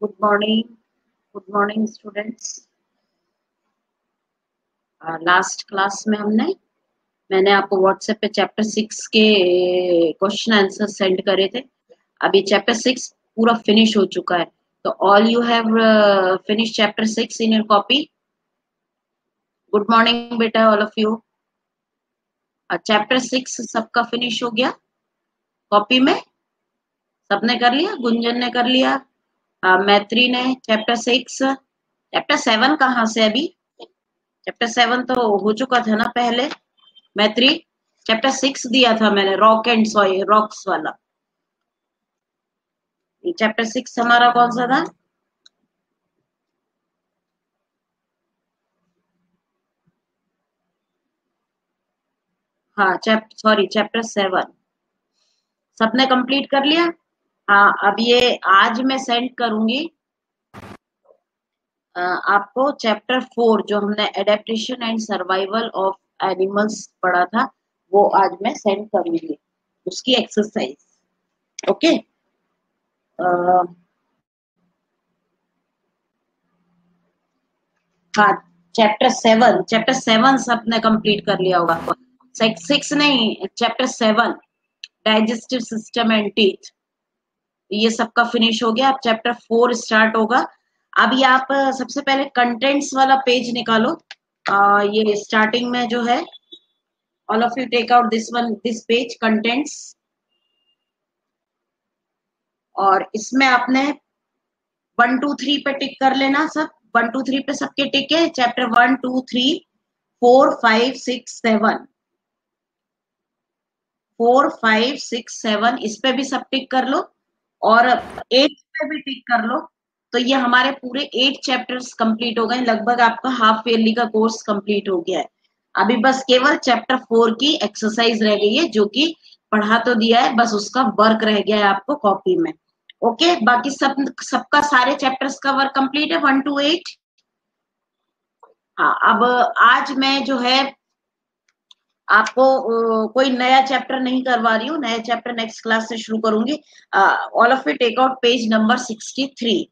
Good morning students. Last class में मैंने आपको व्हाट्सएप पे चैप्टर 6 के क्वेश्चन आंसर सेंड करे थे। अभी चैप्टर 6 पूरा फिनिश हो चुका है, तो all you have finish chapter 6 in your copy. Good morning बेटा ऑल ऑफ यू। चैप्टर 6 सबका फिनिश हो गया कॉपी में? सबने कर लिया? गुंजन ने कर लिया, मैत्री ने चैप्टर 6। चैप्टर 7 कहाँ से? अभी चैप्टर 7 तो हो चुका था ना पहले। मैत्री चैप्टर 6 दिया था मैंने, रॉक एंड सॉइल, रॉक्स वाला। चैप्टर 6 हमारा कौन सा था? हाँ चैप्टर 7 सबने कंप्लीट कर लिया। हाँ, अब ये आज मैं सेंड करूंगी आपको चैप्टर 4, जो हमने adaptation and survival of animals पढ़ा था, वो आज मैं सेंड करूंगी, उसकी एक्सरसाइज। ओके। हाँ, चैप्टर 7 सबने कंप्लीट कर लिया होगा। 6 नहीं, chapter 7 digestive system and teeth, ये सबका फिनिश हो गया। अब चैप्टर 4 स्टार्ट होगा। अभी आप सबसे पहले कंटेंट्स वाला पेज निकालो। ये स्टार्टिंग में जो है, all of you take out this page, contents. और इसमें आपने 1 2 3 पे टिक कर लेना सब। 1 2 3 पे सबके टिक है। चैप्टर 1 2 3 4 5 6 7 4 5 6 7 इस पे भी सब टिक कर लो, और 8 पे भी टिक कर लो। तो ये हमारे पूरे 8 चैप्टर्स कंप्लीट हो गए। लगभग आपका हाफ ईयरली का कोर्स कंप्लीट हो गया है। अभी बस केवल चैप्टर 4 की एक्सरसाइज रह गई है, जो कि पढ़ा तो दिया है, बस उसका वर्क रह गया है आपको कॉपी में। ओके, बाकी सबका सारे चैप्टर्स का वर्क कंप्लीट है 1 to 8। हाँ, अब आज मैं जो है आपको कोई नया चैप्टर नहीं करवा रही हूँ, नया चैप्टर नेक्स्ट क्लास से शुरू करूंगी। All of you take out page number 63।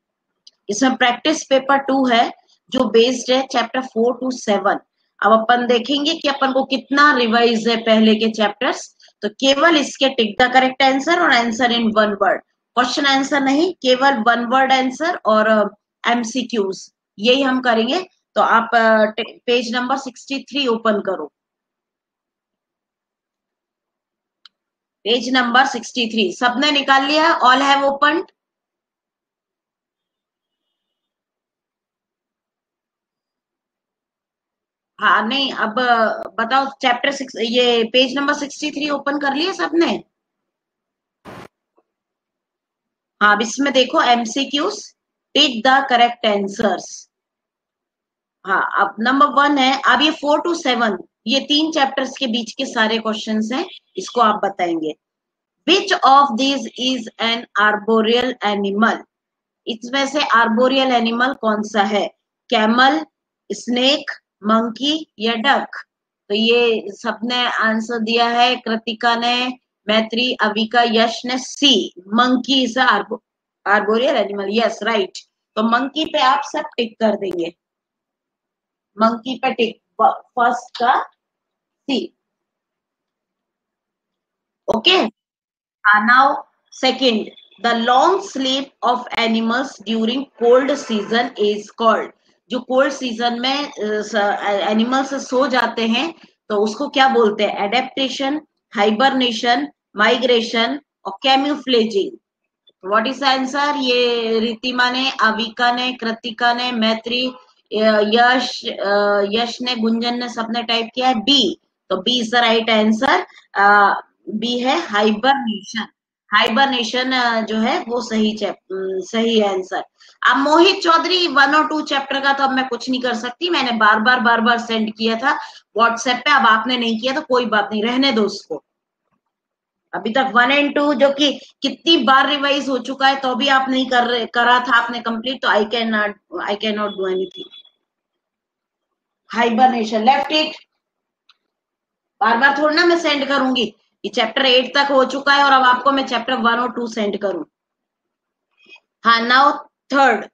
इसमें प्रैक्टिस पेपर 2 है, जो बेस्ड है चैप्टर 4 to 7। अब अपन देखेंगे कि अपन को कितना रिवाइज है पहले के चैप्टर्स। तो केवल इसके टिक द करेक्ट आंसर और answer in 1 word, question answer नहीं, केवल 1 वर्ड आंसर और एमसीक्यूज, यही हम करेंगे। तो आप पेज नंबर 63 ओपन करो। पेज नंबर 63 सबने निकाल लिया? All have open? हाँ नहीं, अब बताओ चैप्टर 6, ये पेज नंबर 63 ओपन कर लिया सबने? हाँ, अब इसमें देखो MCQs, tick the correct answers. हाँ, अब नंबर 1 है। अब ये 4 to 7, ये 3 चैप्टर्स के बीच के सारे क्वेश्चंस हैं, इसको आप बताएंगे। विच of this is an arboreal animal? इसमें से आर्बोरियल एनिमल कौन सा है? कैमल, स्नेक, मंकी या डक? तो ये सबने आंसर दिया है। कृतिका ने, मैत्री, अविका, यश ने C, monkey is arboreal animal. Yes, right. तो मंकी पे आप सब टिक कर देंगे। मंकी पे टिक, फर्स्ट का C. Okay. Now second, the long sleep of animals during cold season is called. जो कोल्ड सीजन में एनिमल्स सो जाते हैं, तो उसको क्या बोलते हैं? एडेप्टेशन, हाइबरनेशन, माइग्रेशन और कैम्यूफ्लेजिंग। What is answer? ये रितिमा ने, अविका ने, कृतिका ने, मैत्री, यश ने, गुंजन ने, सबने टाइप किया है बी। तो B is the right answer. B है हाइबरनेशन। हाइबरनेशन जो है वो सही आंसर। अब मोहित चौधरी 1 और 2 चैप्टर का तो अब मैं कुछ नहीं कर सकती, मैंने बार बार सेंड किया था व्हाट्सएप पे। अब आपने नहीं किया तो कोई बात नहीं, रहने दो उसको। अभी तक 1 और 2 जो कि कितनी बार रिवाइज हो चुका है, तो भी आप नहीं करा था आपने कंप्लीट, तो I can not do anything. Hibernation, left it. बार बार थोड़ी ना मैं सेंड करूंगी। ये चैप्टर 8 तक हो चुका है, और अब आपको मैं चैप्टर 1 और 2 सेंड करूं? हाँ, now third,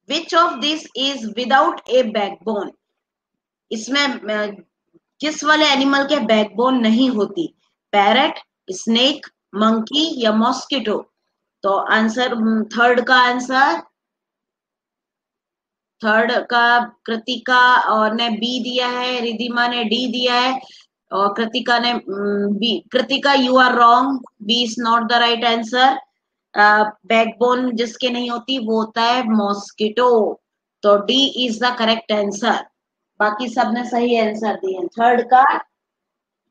which of this is without A backbone? इसमें किस वाले एनिमल के बैकबोन नहीं होती? पैरट, स्नेक, मंकी या मॉस्किटो? तो आंसर, थर्ड का आंसर, थर्ड का कृतिका और ने बी दिया है, रिधिमा ने डी दिया है और कृतिका ने B. Kritika, you are wrong, B is not the right answer. Backbone जिसके नहीं होती वो होता है मॉस्किटो, तो D is the correct answer. बाकी सबने सही आंसर दिए। थर्ड का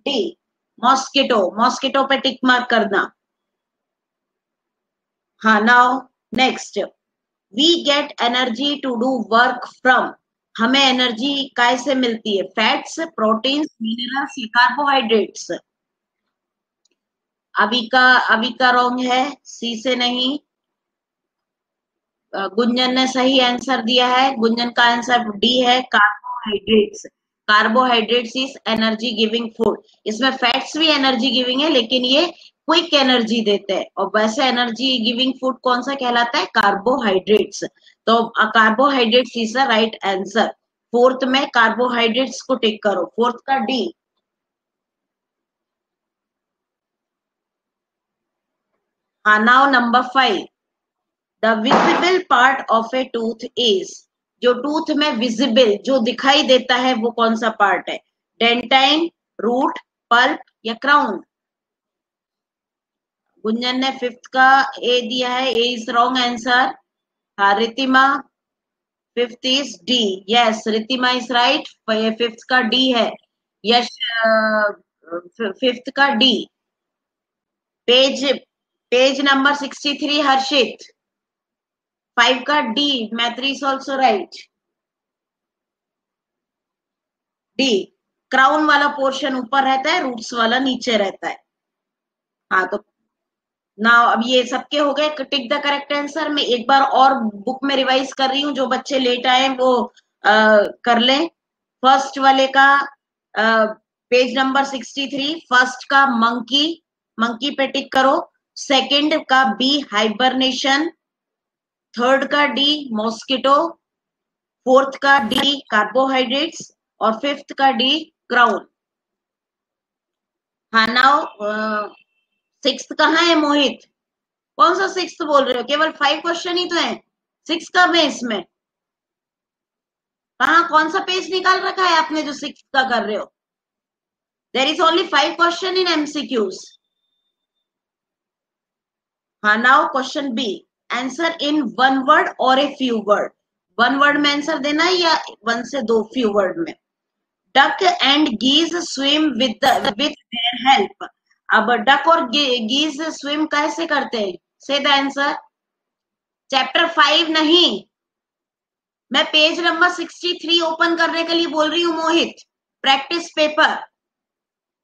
डी, मॉस्किटो। मॉस्किटो पे टिक मार्क करना। हाँ, now next, we get energy to do work from. हमें एनर्जी काय से मिलती है? फैट्स, प्रोटीन्स, मिनरल्स या कार्बोहाइड्रेट्स? अभी का रॉन्ग है, सी से नहीं। गुंजन ने सही आंसर दिया है, गुंजन का आंसर डी है, carbohydrates. Carbohydrates is energy giving food. इसमें फैट्स भी एनर्जी गिविंग है, लेकिन ये क्विक एनर्जी देते हैं, और वैसे एनर्जी गिविंग फूड कौन सा कहलाता है? कार्बोहाइड्रेट्स। तो carbohydrates is the right answer. Fourth में कार्बोहाइड्रेट्स को टिक करो, फोर्थ का डी। हाँ, now number 5, the visible part of a tooth is. जो टूथ में विजिबल, जो दिखाई देता है, वो कौन सा पार्ट है? डेंटाइन, रूट, पल्प या क्राउन? गुंजन ने फिफ्थ का ए दिया है, ए इज रॉन्ग आंसर। हाँ, Ritima, fifth is D. Yes, Ritima is right, fifth का डी है। यश, फिफ्थ का D. Page page number 63, Harshit, 5 का D, Maitri is also right, D. Crown वाला पोर्शन ऊपर रहता है, रूट्स वाला नीचे रहता है। हाँ, तो ना अब ये सबके हो गए टिक द करेक्ट आंसर। मैं एक बार और बुक में रिवाइज कर रही हूँ, जो बच्चे लेट आए वो कर लें। फर्स्ट वाले का पेज नंबर 63, फर्स्ट का मंकी, मंकी पे टिक करो। सेकंड का बी, हाइबरनेशन। थर्ड का डी, मॉस्किटो। फोर्थ का डी, कार्बोहाइड्रेट्स। और फिफ्थ का डी, क्राउन। हाँ, नाउ सिक्स्थ कहाँ है मोहित? कौन सा सिक्स्थ बोल रहे हो? केवल 5 क्वेश्चन ही तो है, 6 कब है इसमें? कहाँ, कौन सा पेज निकाल रखा है आपने जो 6 का कर रहे हो? There is only 5 question in MCQs. हाँ, now question B, answer in 1 word और ए फ्यू वर्ड। 1 वर्ड में आंसर देना है या 1 से 2 फ्यू वर्ड में? Duck and geese swim with their help. अब डक और गीज स्विम कैसे करते हैं? से द आंसर। चैप्टर 5 नहीं, मैं पेज नंबर 63 ओपन करने के लिए बोल रही हूँ Mohit. Practice paper,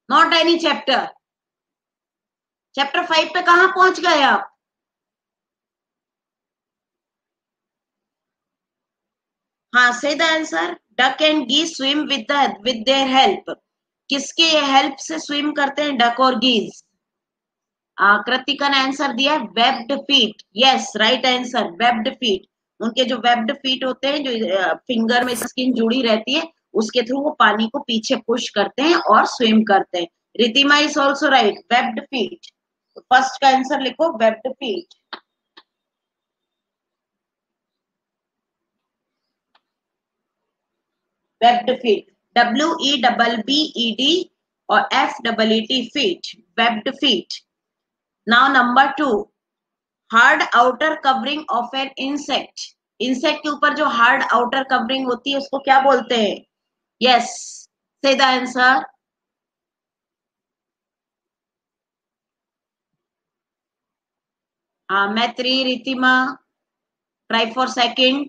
not any chapter. Chapter 5 पे कहां पहुंच गए आप? हाँ, say the answer. Duck and geese swim with their help. किसके हेल्प से स्विम करते हैं डक और गीज? कृतिका ने आंसर दिया webbed feet. Yes, right answer, webbed feet. उनके जो वेब्ड फीट होते हैं, जो फिंगर में स्किन जुड़ी रहती है, उसके थ्रू वो पानी को पीछे पुश करते हैं और स्विम करते हैं। Ritima is also right, webbed feet. First का आंसर लिखो, webbed feet. Webbed feet, WEBBED और FEET, feet, webbed feet. Now number 2, hard outer covering of an insect. Insect के ऊपर जो हार्ड आउटर कवरिंग होती है उसको क्या बोलते हैं? यस, से द आंसर। मैत्री, रितिमा, ट्राई फॉर सेकंड,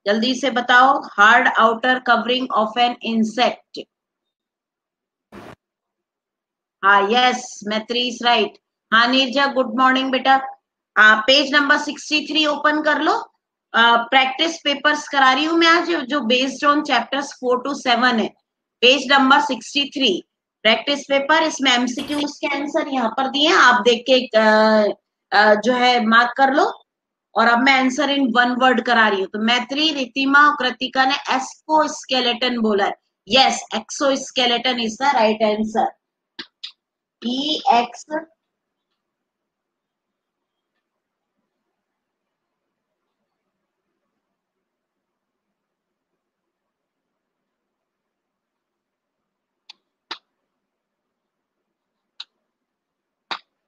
जल्दी से बताओ। Hard outer covering of an insect. हाँ, यस, मैत्री इज राइट। हाँ, नीरजा, गुड मॉर्निंग बेटा। पेज नंबर 63 ओपन कर लो। प्रैक्टिस पेपर्स करा रही हूँ मैं आज, जो बेस्ड ऑन चैप्टर्स 4 to 7 है। Page number 63 practice paper. इसमें एमसीक्यूज के आंसर यहाँ पर दिए हैं, आप देख के जो है मार्क कर लो। और अब मैं आंसर इन वन वर्ड करा रही हूँ। तो मैत्री, रितिमा और कृतिका ने एक्सो स्केलेटन बोला है। Yes, exoskeleton is the right answer. E X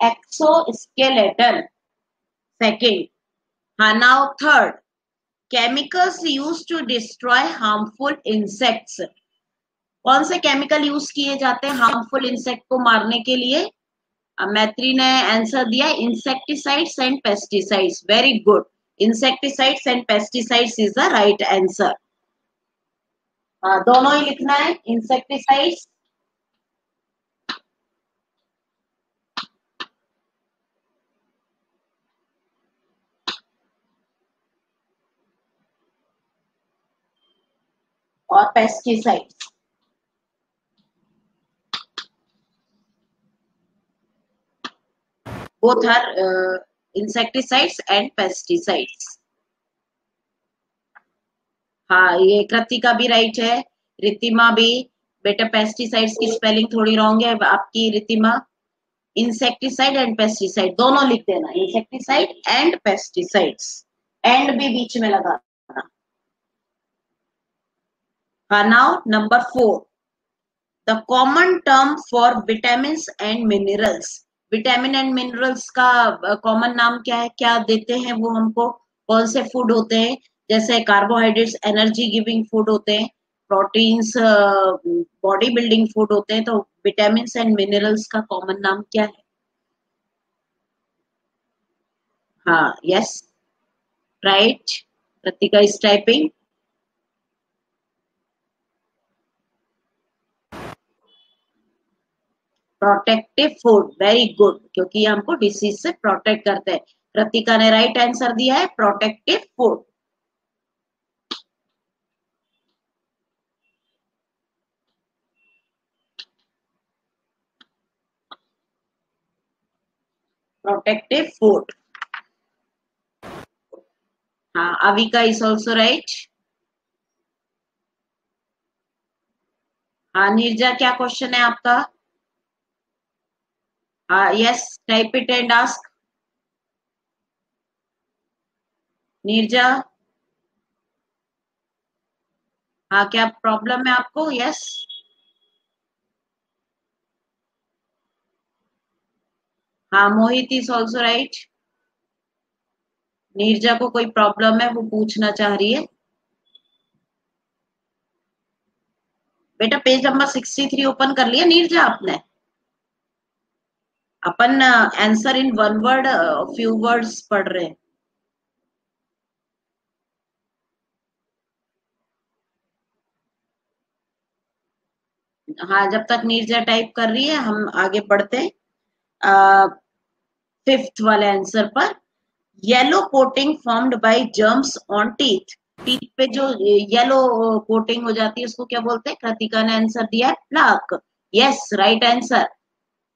exoskeleton second. हाँ, now third, chemicals use to destroy harmful insects. कौन से केमिकल यूज किए जाते हैं हार्मफुल इंसेक्ट को मारने के लिए? मैत्री ने आंसर दिया insecticides and pesticides. Very good, insecticides and pesticides is the right answer. दोनों ही लिखना है, इंसेक्टिसाइड्स और pesticides. both are insecticides and pesticides। हाँ, ये कृतिका भी राइट है, रितिमा भी। बेटा पेस्टिसाइड्स की स्पेलिंग थोड़ी रॉन्ग है आपकी रितिमा। इंसेक्टिसाइड एंड पेस्टिसाइड दोनों लिख देना, इंसेक्टिसाइड एंड पेस्टिसाइड्स, एंड भी बीच में लगा देना। हाँ, now number 4, the common term for vitamin and minerals. Vitamin and minerals का कॉमन नाम क्या है? क्या देते हैं वो हमको? कौन से फूड होते हैं? जैसे कार्बोहाइड्रेट्स एनर्जी गिविंग फूड होते हैं, प्रोटीन्स बॉडी बिल्डिंग फूड होते हैं। तो विटामिन एंड मिनरल्स का कॉमन नाम क्या है? हाँ, yes, right, Kritika is typing. Protective food, very good, क्योंकि ये हमको डिसीज से प्रोटेक्ट करते हैं। कृतिका ने राइट आंसर दिया है प्रोटेक्टिव फूड। Protective food. हाँ, अविका इज ऑल्सो राइट। हाँ, नीरजा क्या क्वेश्चन है आपका? हाँ, yes, type it and ask. Neerja, हाँ, क्या प्रॉब्लम है आपको? यस, हाँ, मोहित इज ऑल्सो राइट। नीरजा को कोई प्रॉब्लम है, वो पूछना चाह रही है। बेटा पेज नंबर 63 ओपन कर लिया नीरजा आपने? अपन answer in one word few words पढ़ रहे हैं। हाँ, जब तक नीरजा टाइप कर रही है हम आगे बढ़ते हैं फिफ्थ वाले आंसर पर। Yellow coating formed by germs on teeth. Teeth पे जो येलो कोटिंग हो जाती है उसको क्या बोलते हैं? कृतिका ने आंसर दिया है plaque. Yes, right answer,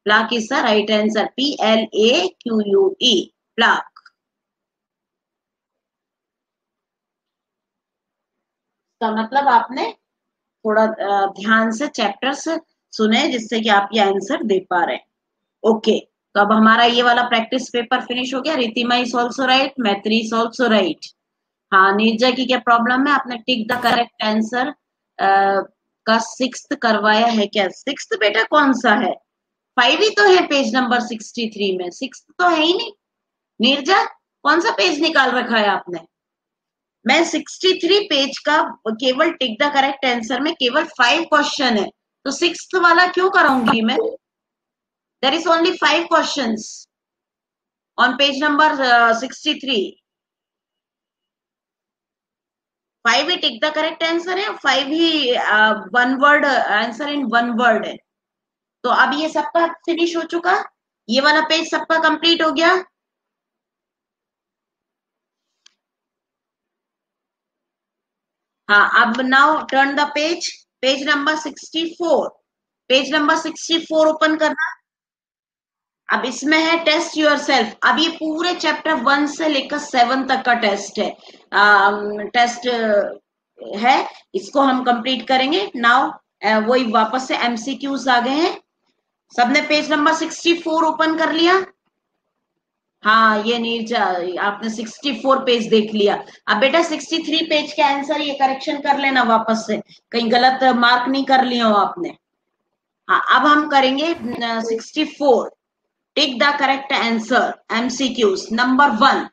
plaque is the right answer. PLAQUE, plaque. इसका मतलब आपने थोड़ा ध्यान से चैप्टर्स सुने जिससे कि आप ये आंसर दे पा रहे हैं। ओके, तो अब हमारा ये वाला प्रैक्टिस पेपर फिनिश हो गया। रितिमा is also right, Maitri is also right. हाँ, नीरजा की क्या प्रॉब्लम है? आपने टिक द करेक्ट आंसर का सिक्स्थ करवाया है क्या? सिक्स्थ बेटा कौन सा है? 5 ही तो है पेज नंबर 63 में, सिक्स्थ तो है ही नहीं। नीरजा, कौन सा पेज निकाल रखा है आपने? मैं 63 पेज का केवल टिक द करेक्ट आंसर में केवल 5 क्वेश्चन है, तो सिक्स्थ वाला क्यों कराऊंगी मैं? There is only 5 questions on page number 63। 5 ही टिक द करेक्ट आंसर है, 5 ही one word answer in one word है। तो अब ये सबका फिनिश हो चुका, ये वाला पेज सबका कंप्लीट हो गया। हाँ, अब now turn the page, page number 64। Page number 64 open करना। अब इसमें है टेस्ट योर सेल्फ। अब ये पूरे चैप्टर 1 से लेकर 7 तक का टेस्ट है, टेस्ट है, इसको हम कंप्लीट करेंगे नाउ। वही वापस से एमसीक्यूज आ गए हैं। सबने पेज नंबर 64 ओपन कर लिया? हाँ, ये नीरजा, आपने 64 पेज देख लिया। अब बेटा 63 पेज के आंसर ये करेक्शन कर लेना वापस से, कहीं गलत मार्क नहीं कर लिया हो आपने। हाँ, अब हम करेंगे 64। Tick the correct answer. MCQs number 1,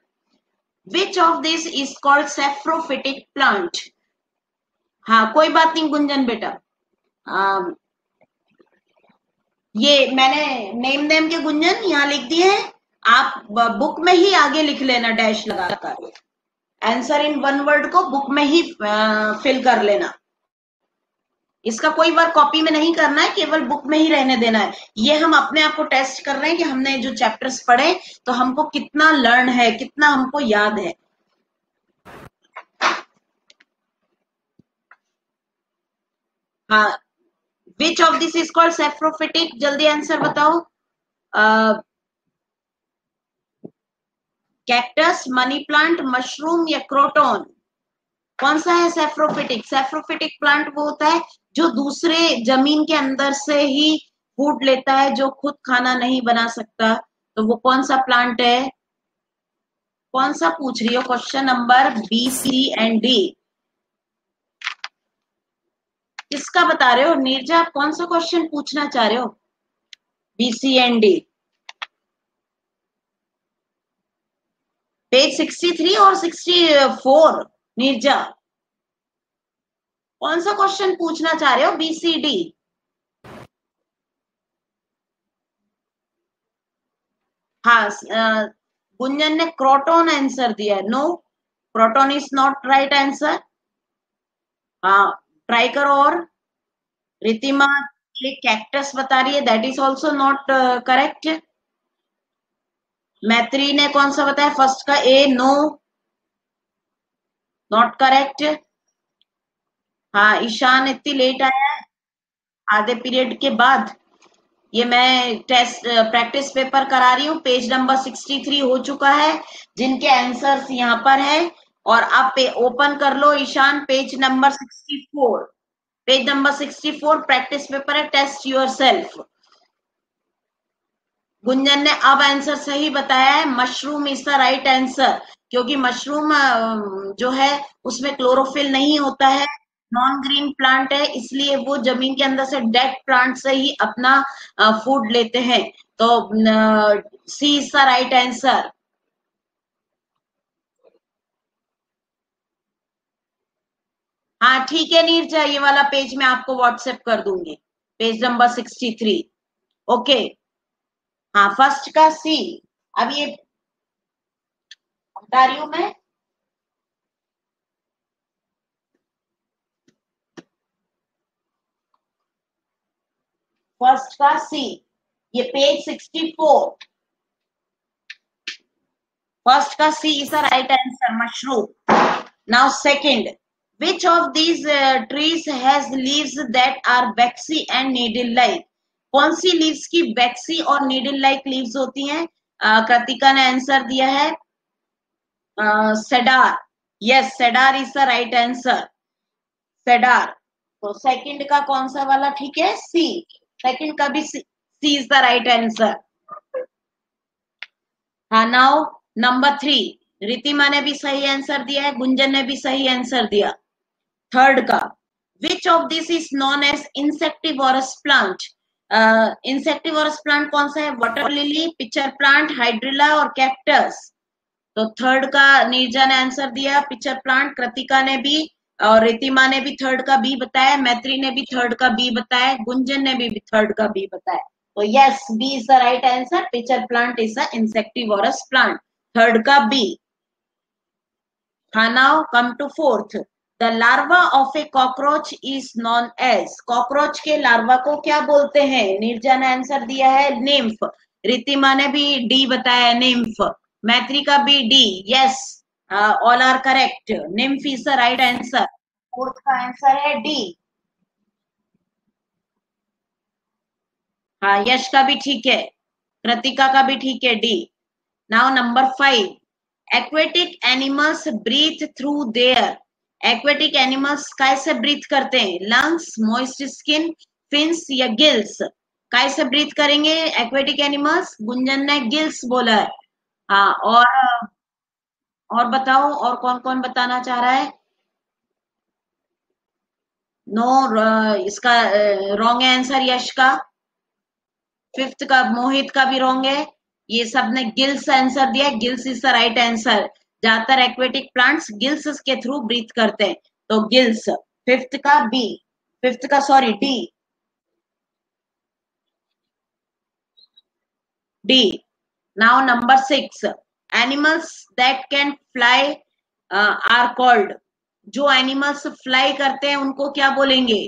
which of this is called saprophytic plant? हाँ, कोई बात नहीं गुंजन बेटा, ये मैंने नेम नेम के गुंजन यहाँ लिख दिए हैं, आप बुक में ही आगे लिख लेना डैश लगाकर। आंसर इन वन वर्ड को बुक में ही फिल कर लेना। इसका कोई बार कॉपी में नहीं करना है, केवल बुक में ही रहने देना है। ये हम अपने आप को टेस्ट कर रहे हैं कि हमने जो चैप्टर्स पढ़े तो हमको कितना लर्न है, कितना हमको याद है। हाँ, which of this is called saprophytic? जल्दी आंसर बताओ। कैक्टस, मनी प्लांट, मशरूम या क्रोटोन? कौन सा है सैफ्रोफिटिक? सैफ्रोफिटिक प्लांट वो होता है जो दूसरे जमीन के अंदर से ही फूड लेता है, जो खुद खाना नहीं बना सकता। तो वो कौन सा प्लांट है? कौन सा पूछ रही हो? Question number B, C and D. किसका बता रहे हो नीरजा? आप कौन सा क्वेश्चन पूछना चाह रहे हो? B, C and D, page 63 और 64। नीरजा, कौन सा क्वेश्चन पूछना चाह रहे हो? B, C, D? हाँ, गुंजन ने क्रोटोन आंसर दिया है। No, croton is not right answer. हाँ, ट्राई करो। और रितिमा ये कैक्टस बता रही है, that is also not correct. Maitri ने कौन सा बताया? फर्स्ट का ए, नो, नॉट करेक्ट। हाँ, ईशान इतनी लेट आया है, आधे पीरियड के बाद। ये मैं टेस्ट प्रैक्टिस पेपर करा रही हूँ। पेज नंबर 63 हो चुका है, जिनके आंसर्स यहाँ पर है। और आप ओपन कर लो Ishan page number 64। Page number 64 practice paper है, टेस्ट योर सेल्फ। गुंजन ने अब आंसर सही बताया है, mushroom is the right answer, क्योंकि मशरूम जो है उसमें क्लोरोफिल नहीं होता है, नॉन ग्रीन प्लांट है, इसलिए वो जमीन के अंदर से डेड प्लांट से ही अपना फूड लेते हैं। तो सी इज द राइट आंसर। हाँ ठीक है नीरजा, ये वाला पेज मैं आपको व्हाट्सएप कर दूंगी, पेज नंबर 63। ओके, हाँ फर्स्ट का सी। अब ये बता रही हूं मैं, फर्स्ट का सी, ये पेज 64। फर्स्ट का C is the right answer, mushroom. Now second, which of these trees has leaves that are waxy and needle like? कौन सी लीव्स की वैक्सी और नीडल लाइक लीव्स होती हैं? कृतिका ने आंसर दिया है cedar. Yes, cedar is the right answer, cedar. तो second का कौन सा वाला ठीक है? सी। सेकंड का भी सी इज द राइट आंसर। हाँ, नाउ नंबर 3, रितिमा ने भी सही आंसर दिया है, गुंजन ने भी सही आंसर दिया। थर्ड का, which of this is known as insectivorous plant? Insectivorous plant कौन सा है? Water lily, picture plant, hydrilla और कैक्टस। तो थर्ड का नीरजा ने आंसर दिया, पिक्चर प्लांट। कृतिका ने भी और रितिमा ने भी थर्ड का बी बताया, मैत्री ने भी थर्ड का बी बताया, गुंजन ने भी थर्ड का बी बताया। तो yes, B is the right answer, picture plant is a insectivorous plant, third का बी। हाँ, now come to fourth, the larva of a cockroach is known as? Cockroach के लार्वा को क्या बोलते हैं? नीरजा ने आंसर दिया है निम्फ, रितिमा ने भी डी बताया है, निम्फ। मैत्री का भी D. Yes, all are correct, nymph is the right answer, fourth का आंसर है डी। हाँ, यश का भी ठीक है, कृतिका का भी ठीक है, D. Now number 5, aquatic animals breathe through their. Aquatic animals कैसे ब्रीथ करते हैं? लंग्स, मॉइस्ट स्किन, फिन्स या गिल्स? कैसे ब्रीथ करेंगे एक्वेटिक एनिमल्स? गुंजन ने गिल्स बोला है। हाँ, और बताओ, और कौन कौन बताना चाह रहा है? नो, इसका रॉन्ग है आंसर यश का। फिफ्थ का मोहित का भी रॉन्ग है। ये सब ने गिल्स आंसर दिया, gills is the right answer. ज्यादातर एक्वेटिक प्लांट्स गिल्स के थ्रू ब्रीथ करते हैं, तो गिल्स। फिफ्थ का बी, फिफ्थ का sorry D, D. Now number 6, animals that can fly are called. जो एनिमल्स फ्लाई करते हैं उनको क्या बोलेंगे?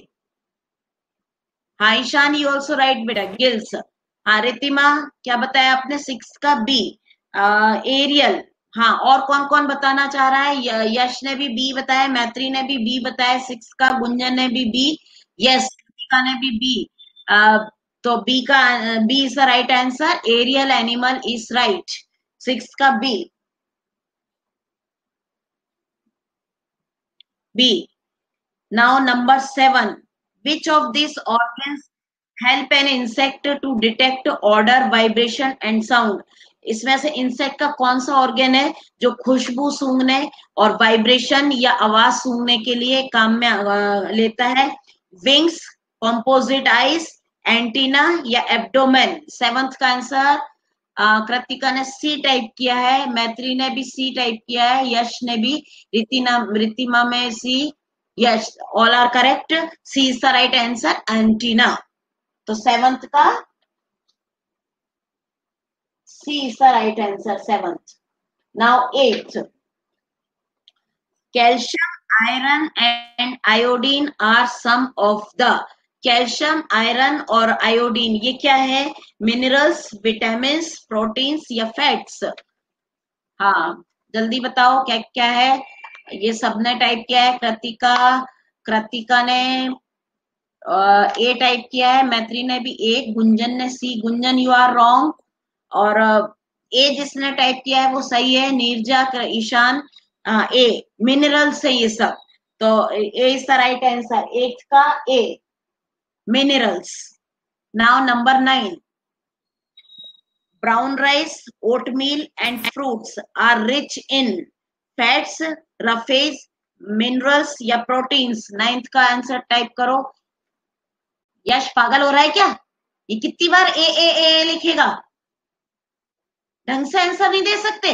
हाँ ईशान, यू ऑल्सो राइट बेटा, गिल्स। हाँ रितिमा, क्या बताया आपने? 6 का बी, एरियल। हाँ, और कौन कौन बताना चाह रहा है? यश ने भी बी बताया, मैत्री ने भी बी बताया, 6 का गुंजन ने भी बी, यस कृतिका ने भी बी। तो बी का, B is the right answer, aerial animal is right, 6 का B, B. Now number 7, which of these organs help an insect to detect order, vibration and sound? इसमें से इंसेक्ट का कौन सा ऑर्गन है जो खुशबू सूंघने और वाइब्रेशन या आवाज सूंघने के लिए काम में लेता है? विंग्स, कॉम्पोजिट आइज, एंटीना या एब्डोमेन? सेवंथ का आंसर कृतिका ने सी टाइप किया है, मैत्री ने भी सी टाइप किया है, यश ने भी, रितिमा में C. Yes, all are correct, C is the right answer, antenna. तो सेवंथ का C is the right answer, seventh. Now eighth, calcium, iron and iodine are some of the. Calcium, iron और iodine ये क्या है? Minerals, vitamin, proteins या fats? हाँ जल्दी बताओ क्या क्या है। ये सबने टाइप किया है, कृतिका, कृतिका ने ए टाइप किया है, मैत्री ने भी ए, गुंजन ने C. Gunjan you are wrong. और ए जिसने टाइप किया है वो सही है, नीरजा, ईशान, ए मिनरल से ये सब। तो A is the right answer, eight का A, minerals. Now number 9, brown rice, oatmeal and fruits are rich in fats, roughage, minerals या प्रोटीन्स? नाइन्थ का आंसर टाइप करो। यश पागल हो रहा है क्या? ये कितनी बार ए लिखेगा? ढंग से आंसर नहीं दे सकते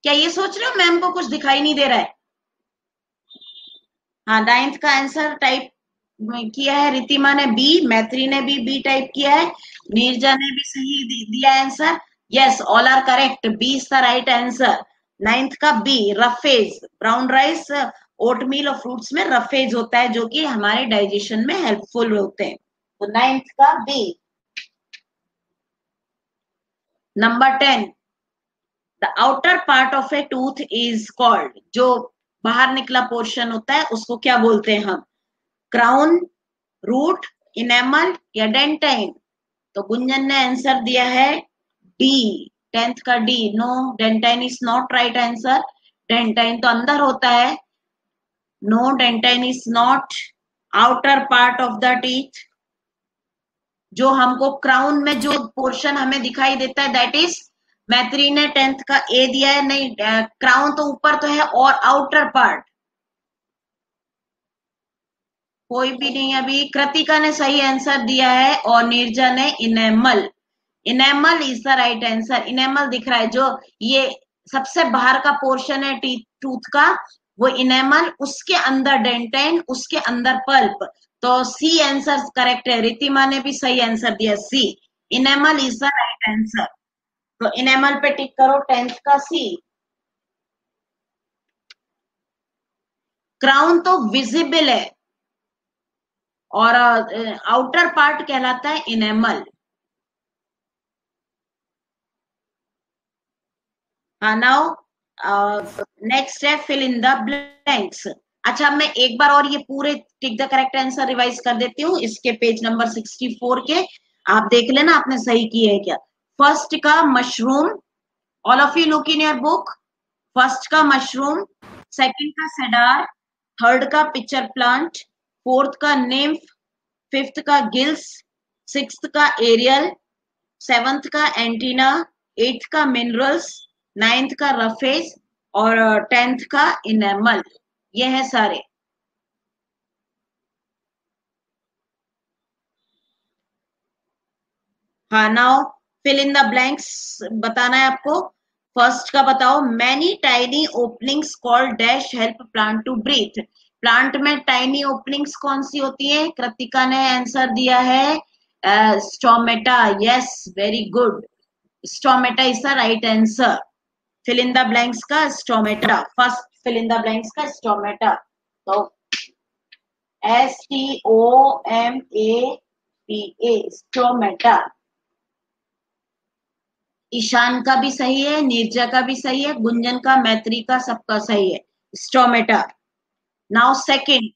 क्या? ये सोच रहे हो मैम को कुछ दिखाई नहीं दे रहा है? हाँ, नाइन्थ का आंसर टाइप किया है, रितिमा ने बी, मैत्री ने भी बी टाइप किया है, नीरजा ने भी सही दिया answer. Yes, all are correct, B is the right answer. Ninth का B, roughage. Brown rice, oatmeal और फ्रूट्स में रफेज होता है जो कि हमारे डाइजेशन में हेल्पफुल होते हैं। तो नाइन्थ का B. Number 10, the outer part of a tooth is called. जो बाहर निकला पोर्शन होता है उसको क्या बोलते हैं हम? क्राउन, रूट, इनेमल या डेंटाइन? तो गुंजन ने आंसर दिया है डी, 10th का D. No, dentine is not right answer, dentine तो अंदर होता है। No, dentine is not outer part of the teeth. जो हमको क्राउन में जो पोर्शन हमें दिखाई देता है दैट इज, मैत्री ने 10th का ए दिया है, नहीं क्राउन तो ऊपर तो है, और आउटर पार्ट कोई भी नहीं। अभी कृतिका ने सही आंसर दिया है और नीरजा ने enamel. Enamel is the right answer. Enamel दिख रहा है जो ये सबसे बाहर का पोर्शन है टूथ का, वो इनेमल, उसके अंदर डेंटाइन, उसके अंदर पल्प। तो सी आंसर करेक्ट है, रितिमा ने भी सही आंसर दिया, C, enamel is the right answer. तो इनेमल पे टिक करो, 10th का सी। क्राउन तो विजिबल है और आउटर पार्ट कहलाता है इनेमल। हाँ, नाउ नेक्स्ट है फिल इन द ब्लैंक्स। अच्छा, मैं एक बार और ये पूरे टिक द करेक्ट आंसर रिवाइज कर देती हूँ, इसके पेज नंबर 64 के। आप देख लेना आपने सही किए है क्या। फर्स्ट का mushroom, all of you look in your book. First का मशरूम, सेकंड का सेडार, थर्ड का पिक्चर प्लांट, फोर्थ का निम्फ, फिफ्थ का गिल्स, सिक्स्थ का एरियल, सेवंथ का एंटीना, एट्थ का मिनरल्स, नाइन्थ का रफेज और टेंथ का इनेमल। ये है सारे। हाँ, now fill in the blanks बताना है आपको। फर्स्ट का बताओ, many tiny openings called dash help plant to breathe. Plant में टाइनी ओपनिंग्स कौन सी होती है? कृतिका ने आंसर दिया है stomata. Yes, very good, stomata is the right answer. Fill in the blanks का stomata, first fill in the blanks का स्टोमेटा। तो STOMATA, स्टोमेटा। ईशान का भी सही है, नीरजा का भी सही है, गुंजन का, मैत्री का, सबका सही है, stomata. Now second,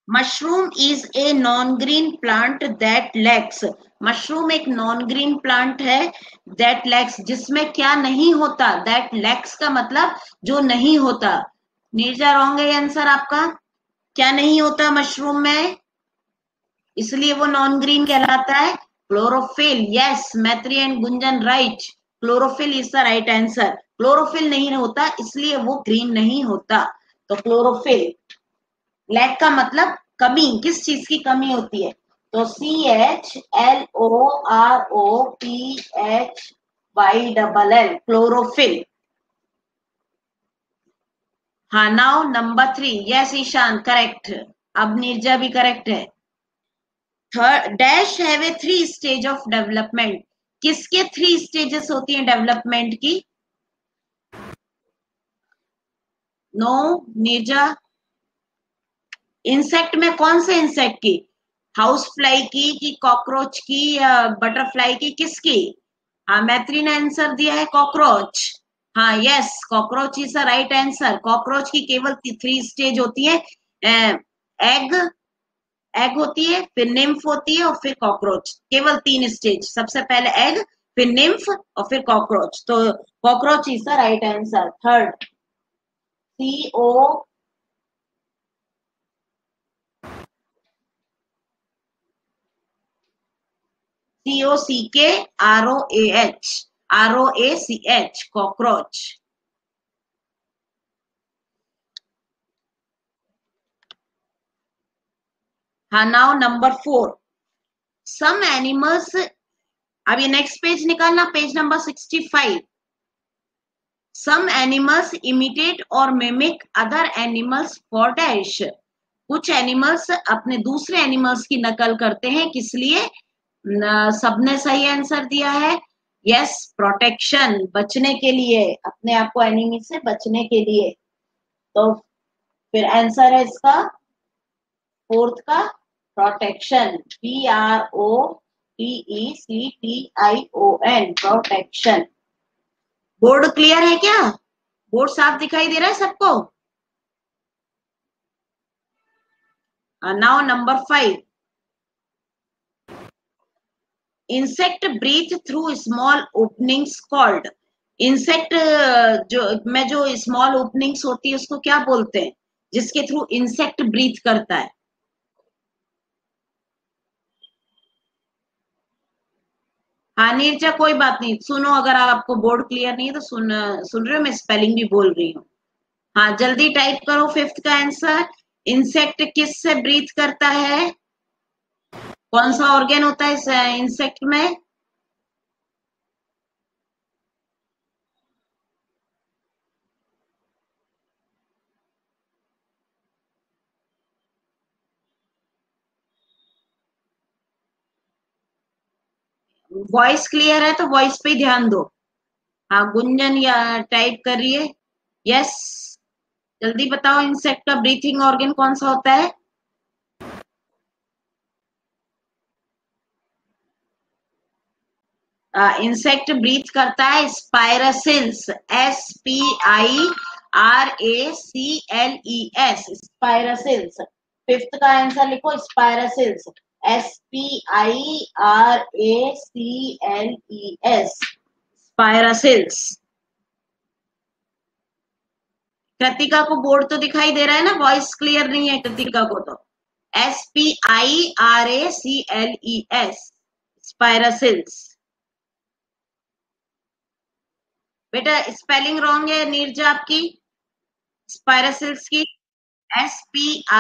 mushroom is a non green plant that lakhs. Mushroom एक नॉन ग्रीन प्लांट है, दैट लैक्स जिसमें क्या नहीं होता। दैट लैक्स का मतलब जो नहीं होता। नीरजा रॉन्ग है आंसर आपका। क्या नहीं होता मशरूम में, इसलिए वो नॉन ग्रीन कहलाता है? क्लोरोफिल। यस, मैत्री and Gunjan right, chlorophyll is the right answer. Chlorophyll नहीं होता इसलिए वो ग्रीन नहीं होता। तो क्लोरोफिल। लैक का मतलब कमी, किस चीज की कमी होती है? तो CHLOROPHYLL, क्लोरोफिल। हाँ, now number 3। Yes Ishan, correct. अब नीरजा भी करेक्ट है। Third, dash have a 3 stage of development. किसके 3 स्टेजेस होती हैं डेवलपमेंट की? नो, नीरजा। इंसेक्ट में कौन से इंसेक्ट की? हाउस फ्लाई की कि कॉकरोच की या बटरफ्लाई की, किसकी? हाँ, मैत्री ने आंसर दिया है कॉकरोच। हाँ, yes, cockroach is the right answer. Cockroach की केवल 3 स्टेज होती है। एग एग होती है, फिर निम्फ होती है और फिर कॉकरोच। केवल 3 स्टेज, सबसे पहले एग, फिर निम्फ और फिर कॉकरोच। तो cockroach is the right answer. Third, COCKROACH, cockroach. हाँ, नाउ नंबर 4, सम एनिमल्स। अब ये नेक्स्ट पेज निकालना, page number 65। Some animals imitate और mimic other animals for dash. कुछ एनिमल्स अपने दूसरे एनिमल्स की नकल करते हैं, किस लिए? सबने सही आंसर दिया है। यस, प्रोटेक्शन, बचने के लिए, अपने आप को एनिमी से बचने के लिए। तो फिर आंसर है इसका फोर्थ का, protection. PROTECTION, protection. Board clear है क्या? बोर्ड साफ दिखाई दे रहा है सबको? Now number 5, insect breathe through small openings called. Insect जो में जो स्मॉल ओपनिंग्स होती है उसको क्या बोलते हैं, जिसके थ्रू इंसेक्ट ब्रीथ करता है? हाँ नीरजा, कोई बात नहीं, सुनो, अगर आपको बोर्ड क्लियर नहीं है तो सुन रहे हो, मैं स्पेलिंग भी बोल रही हूँ। हाँ, जल्दी टाइप करो फिफ्थ का आंसर। इंसेक्ट किस से ब्रीथ करता है? कौन सा ऑर्गेन होता है इस इंसेक्ट में? वॉइस क्लियर है तो वॉइस पे ही ध्यान दो। हाँ, गुंजन या टाइप कर रही है। यस, जल्दी बताओ, इंसेक्ट का ब्रीथिंग ऑर्गन कौन सा होता है? इंसेक्ट ब्रीथ करता है स्पाइरसिल्स, SPIRACLES, स्पाइरसिल्स। फिफ्थ का आंसर लिखो, स्पाइरसिल्स। SPIRACLES, स्पाइरासिल्स। कृतिका को बोर्ड तो दिखाई दे रहा है ना, वॉइस क्लियर नहीं है कृतिका को तो। SPIRACLES, स्पाइरासिल्स। बेटा स्पेलिंग रॉन्ग है नीरजा आपकी, स्पाइरासिल्स की SPIRACLES,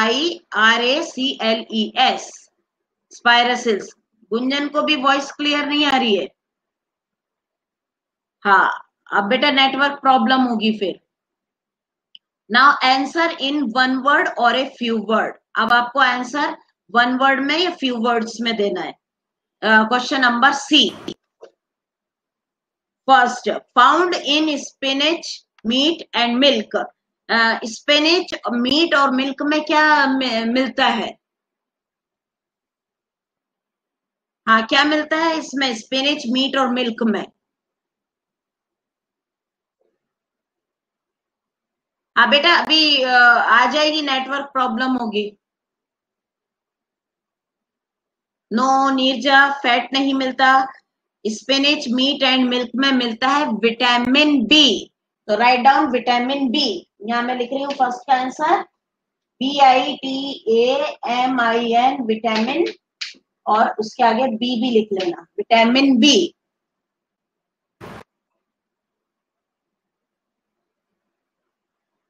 स्पाइरासिल्स। गुंजन को भी वॉइस क्लियर नहीं आ रही है। हाँ, अब बेटा नेटवर्क प्रॉब्लम होगी फिर। Now answer in one word और ए फ्यू वर्ड। अब आपको आंसर वन वर्ड में या फ्यू वर्ड्स में देना है। Question number C. First, found in spinach, meat and milk. Spinach, meat और मिल्क में क्या मिलता है? हाँ, क्या मिलता है इसमें स्पिनच, मीट और मिल्क में? हाँ बेटा, अभी आ जाएगी, नेटवर्क प्रॉब्लम होगी। नो नीरजा, फैट नहीं मिलता। स्पिनच, मीट एंड मिल्क में मिलता है विटामिन बी। तो राइट डाउन विटामिन बी। यहां मैं लिख रही हूँ फर्स्ट का आंसर VITAMIN, विटामिन, और उसके आगे बी भी लिख लेना, विटामिन बी।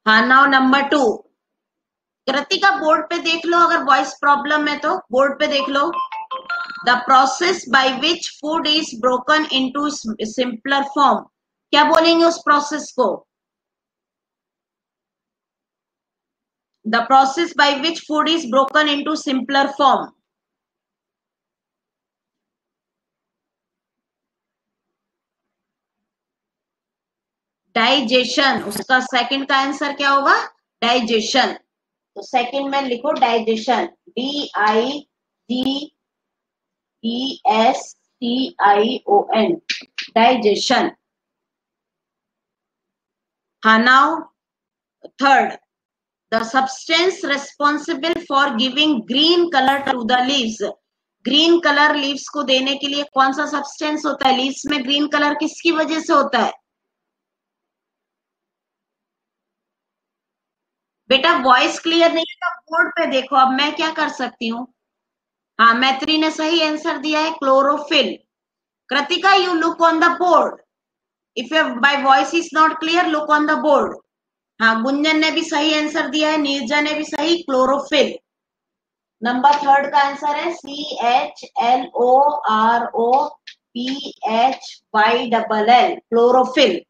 हाँ, नाउ नंबर 2। कृतिका बोर्ड पे देख लो, अगर वॉइस प्रॉब्लम है तो बोर्ड पे देख लो। The process by which food is broken into simpler form. क्या बोलेंगे उस प्रोसेस को? The process by which food is broken into simpler form. Digestion. उसका सेकंड का आंसर क्या होगा? डाइजेशन। तो सेकंड में लिखो डाइजेशन, DIGESTION, डाइजेशन। हाँ, now third, the substance responsible for giving green colour to the leaves. Green colour leaves को देने के लिए कौन सा सब्सटेंस होता है? लीव्स में ग्रीन कलर किसकी वजह से होता है? बेटा वॉइस क्लियर नहीं है, बोर्ड पे देखो। अब मैं क्या कर सकती हूँ? हाँ, मैत्री ने सही आंसर दिया है, chlorophyll. Kritika, you look on the board. If your bye voice is not clear, look on the board. हाँ, गुंजन ने भी सही आंसर दिया है, नीरजा ने भी सही, क्लोरोफिल। नंबर थर्ड का आंसर है CHLOROPHYLL, chlorophyll.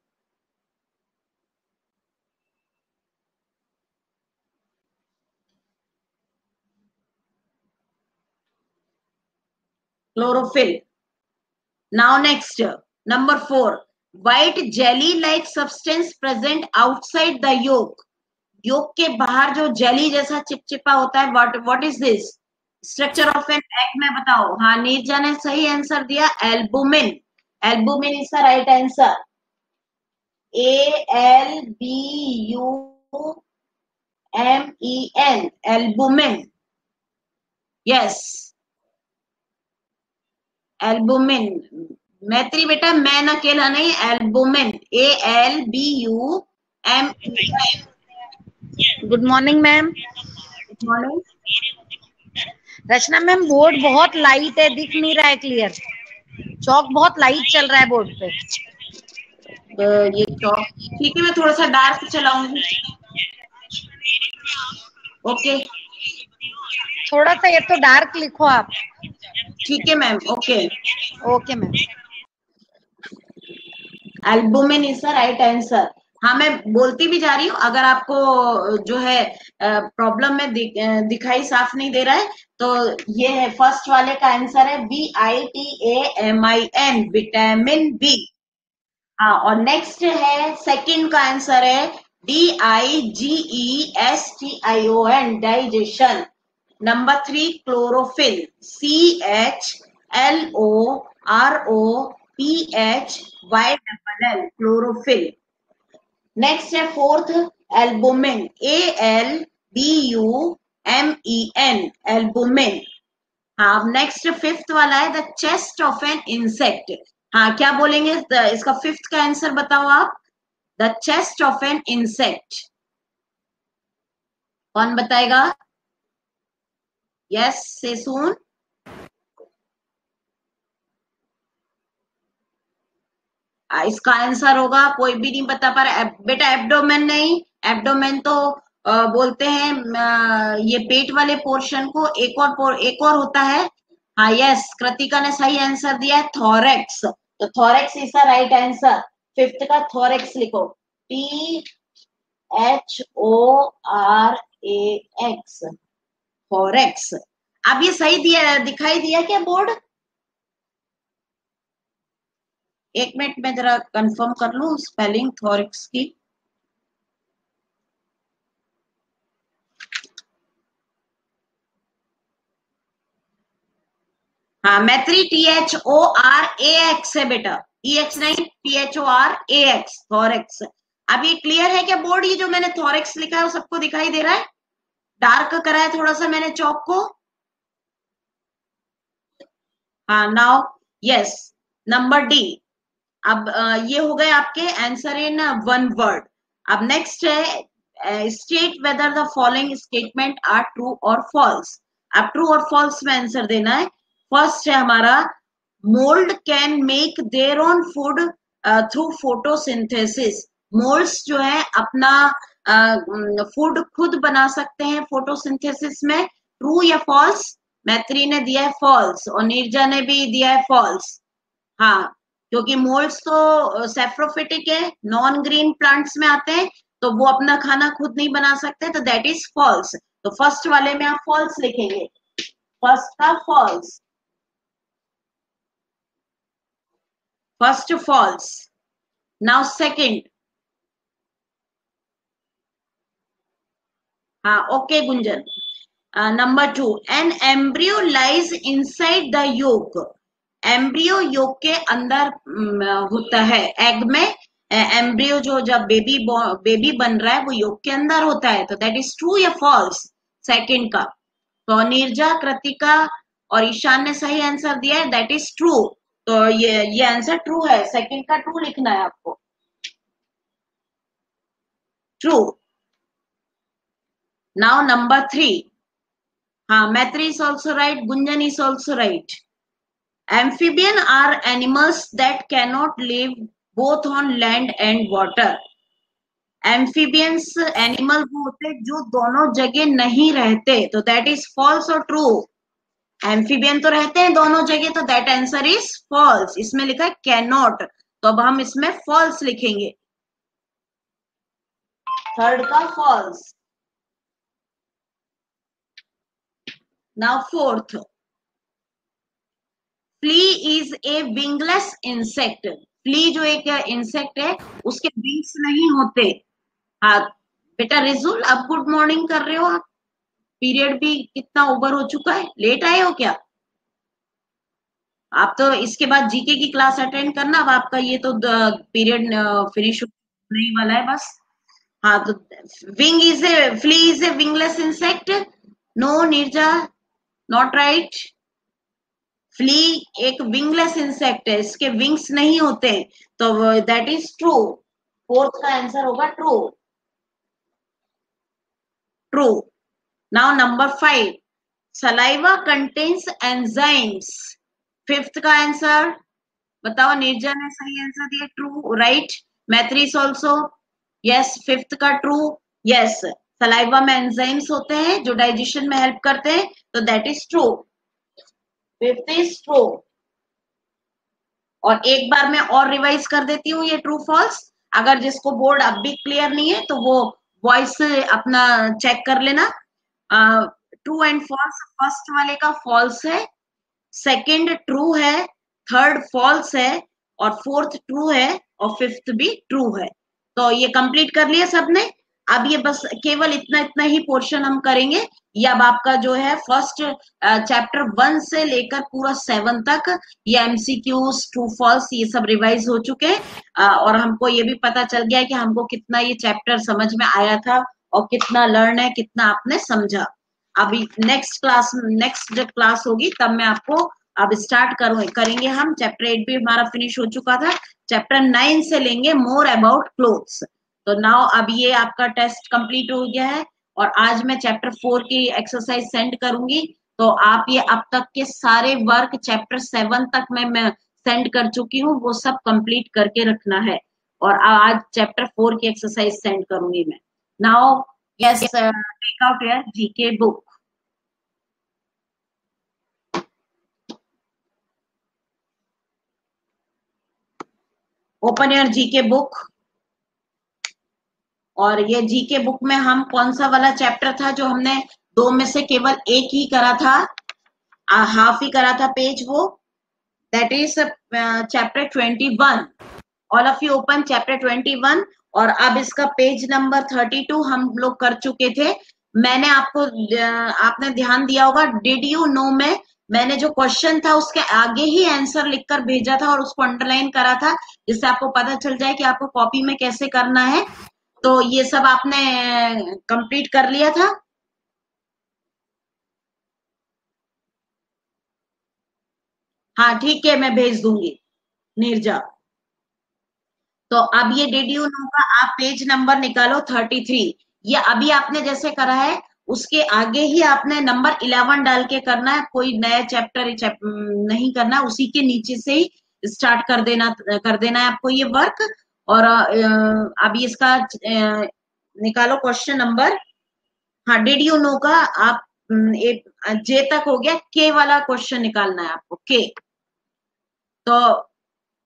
Chlorophyll. Now next, number 4, white jelly like substance present outside the yolk. Yolk के बाहर जो जेली जैसा चिपचिपा होता है, what is this? Structure of an egg में बताओ। हाँ, नीरजा ने सही आंसर दिया, albumin. Albumin is the right answer, ALBUMIN, albumin. Yes, albumin. Maitri बेटा, मैन अकेला नहीं, albumin, ALBUMIN। Good morning ma'am. Good morning. रचना मैम, बोर्ड बहुत लाइट है, दिख नहीं रहा है क्लियर। चौक बहुत लाइट चल रहा है बोर्ड पे। ये चौक ठीक है, मैं थोड़ा सा डार्क चलाऊंगी। ओके, थोड़ा सा ये तो डार्क लिखो आप। ठीक है ma'am, okay. Okay ma'am. Albumin is the right answer. हाँ, मैं बोलती भी जा रही हूँ, अगर आपको जो है प्रॉब्लम में दिखाई साफ नहीं दे रहा है तो ये है, फर्स्ट वाले का आंसर है VITAMIN, विटामिन बी। हाँ, और नेक्स्ट है, सेकंड का आंसर है DIGESTION, digestion. Number 3, chlorophyll, CHLOROPHYLL, chlorophyll. Next है फोर्थ, एल्बुमिन, ALBUMIN, एल्बुमिन। हाँ, अब नेक्स्ट फिफ्थ वाला है the chest of an insect. हाँ, क्या बोलेंगे इसका फिफ्थ का आंसर बताओ आप। The chest of an insect, कौन बताएगा? यस, से सून। इसका आंसर होगा, कोई भी नहीं बता पा रहा बेटा, एब्डोमेन नहीं, एब्डोमेन तो बोलते हैं ये पेट वाले पोर्शन को, एक और होता है। हाँ यस, कृतिका ने सही आंसर दिया है, थोरेक्स। तो thorax is the right answer. Fifth का थोरेक्स लिखो, THORAX, थोरेक्स। अब ये सही दिया, दिखाई दिया क्या बोर्ड? एक मिनट में जरा कंफर्म कर लूं स्पेलिंग थोरिक्स की। हाँ, मैत्री THORAX है बेटा, EX नहीं, THORAX, थोरिक्स। अब ये क्लियर है क्या बोर्ड? ये जो मैंने थोरिक्स लिखा है वो सबको दिखाई दे रहा है? डार्क करा है थोड़ा सा मैंने चौक को। हाँ, नाउ यस, नंबर डी। अब ये हो गए आपके आंसर इन वन वर्ड। अब नेक्स्ट है state whether the following statement are true और फॉल्स। अब ट्रू और फॉल्स में आंसर देना है। फर्स्ट है हमारा, mould can make their own food through photosynthesis. Moulds जो है अपना फूड खुद बना सकते हैं फोटोसिंथेसिस में। ट्रू या फॉल्स? मैत्री ने दिया है फॉल्स और नीरजा ने भी दिया है फॉल्स। हाँ, क्योंकि मोल्ड्स तो सेफ्रोफिटिक है, नॉन ग्रीन प्लांट्स में आते हैं, तो वो अपना खाना खुद नहीं बना सकते, तो दैट इज फॉल्स। तो फर्स्ट वाले में आप फॉल्स लिखेंगे, फर्स्ट का false, first false. Now second, हाँ okay Gunjan. Number two, an embryo lies inside the yolk. Embryo yolk के अंदर होता है, एग में एम्ब्रियो जो जब बेबी बन रहा है वो योक के अंदर होता है, तो दैट इज ट्रू या फॉल्स सेकंड का? तो नीरजा, कृतिका और ईशान ने सही आंसर दिया है, दैट इज ट्रू। तो ये आंसर ट्रू है, सेकंड का ट्रू लिखना है आपको, ट्रू। नाउ नंबर थ्री, हाँ मैत्री is also right, Gunjan is also right. Amphibian are animals that cannot live both on land and water. Amphibians animal वो होते हैं जो दोनों जगह नहीं रहते, तो दैट इज फॉल्स और ट्रू? एम्फीबियन तो रहते हैं दोनों जगह, तो दैट आंसर इज फॉल्स। इसमें लिखा है कैनॉट, तो अब हम इसमें फॉल्स लिखेंगे, थर्ड का false. Now fourth, flea is a wingless insect. Flea जो एक इंसेक्ट है उसके विंग्स नहीं होते। हाँ बेटा रिजुल, अब गुड मॉर्निंग कर रहे हो आप? पीरियड भी कितना ओवर हो चुका है, लेट आए हो क्या? आप तो इसके बाद जीके की क्लास अटेंड करना, अब आपका ये तो पीरियड फिनिश होने वाला है बस। हाँ तो wing is a, flea is a wingless insect. No Neerja, not right. Flea एक विंगलेस इंसेक्ट है, इसके विंग्स नहीं होते, तो दैट इज ट्रू। फोर्थ का आंसर होगा true, true. Now number five, saliva contains enzymes. Fifth का आंसर बताओ, नीरजा ने सही आंसर दिया, true right. Maitri is also yes, fifth का ट्रू। यस, सलाइवा में एंजाइम्स होते हैं जो डाइजेशन में हेल्प करते हैं, तो that is true, fifth is true. और एक बार मैं और रिवाइज कर देती हूँ ये ट्रू फॉल्स, अगर जिसको बोर्ड अब भी क्लियर नहीं है तो वो वॉइस से अपना चेक कर लेना। ट्रू एंड फॉल्स, फर्स्ट वाले का फॉल्स है, सेकंड ट्रू है, थर्ड फॉल्स है, और फोर्थ ट्रू है, और फिफ्थ भी ट्रू है। तो ये कंप्लीट कर लिया सबने। अब ये बस केवल इतना इतना ही पोर्शन हम करेंगे। ये अब आपका जो है फर्स्ट चैप्टर 1 से लेकर पूरा 7 तक ये एमसीक्यूज, ट्रू फॉल्स, ये सब रिवाइज हो चुके हैं। और हमको ये भी पता चल गया कि हमको कितना ये चैप्टर समझ में आया था और कितना लर्न है, कितना आपने समझा। अभी नेक्स्ट जब क्लास होगी तब मैं आपको अब स्टार्ट करेंगे हम। चैप्टर 8 भी हमारा फिनिश हो चुका था, चैप्टर 9 से लेंगे मोर अबाउट क्लोथ्स। तो नाउ अब ये आपका टेस्ट कंप्लीट हो गया है और आज मैं चैप्टर 4 की एक्सरसाइज सेंड करूंगी। तो आप ये अब तक के सारे वर्क चैप्टर 7 तक मैं सेंड कर चुकी हूँ, वो सब कंप्लीट करके रखना है। और आज चैप्टर 4 की एक्सरसाइज सेंड करूंगी मैं। Now yes, take out your GK book. Open your GK book. और ये जीके बुक में हम कौन सा वाला चैप्टर था जो हमने 2 में से केवल एक ही करा था, हाफ ही करा था पेज, वो that is chapter 21। All of you open chapter 21। और अब इसका पेज नंबर 32 हम लोग कर चुके थे। मैंने आपने ध्यान दिया होगा, डिड यू नो में मैंने जो क्वेश्चन था उसके आगे ही आंसर लिखकर भेजा था और उसको अंडरलाइन करा था, जिससे आपको पता चल जाए कि आपको कॉपी में कैसे करना है। तो ये सब आपने कंप्लीट कर लिया था। हाँ ठीक है, मैं भेज दूंगी नीरजा। तो अब ये डिड यू नो का आप पेज नंबर निकालो 33। ये अभी आपने जैसे करा है उसके आगे ही आपने नंबर 11 डाल के करना है, कोई नया चैप्टर नहीं करना, उसी के नीचे से ही स्टार्ट कर देना है आपको ये वर्क। और अभी इसका निकालो क्वेश्चन नंबर। हाँ, डिड यू नो का आप जे तक हो गया, के वाला क्वेश्चन निकालना है आपको, के। तो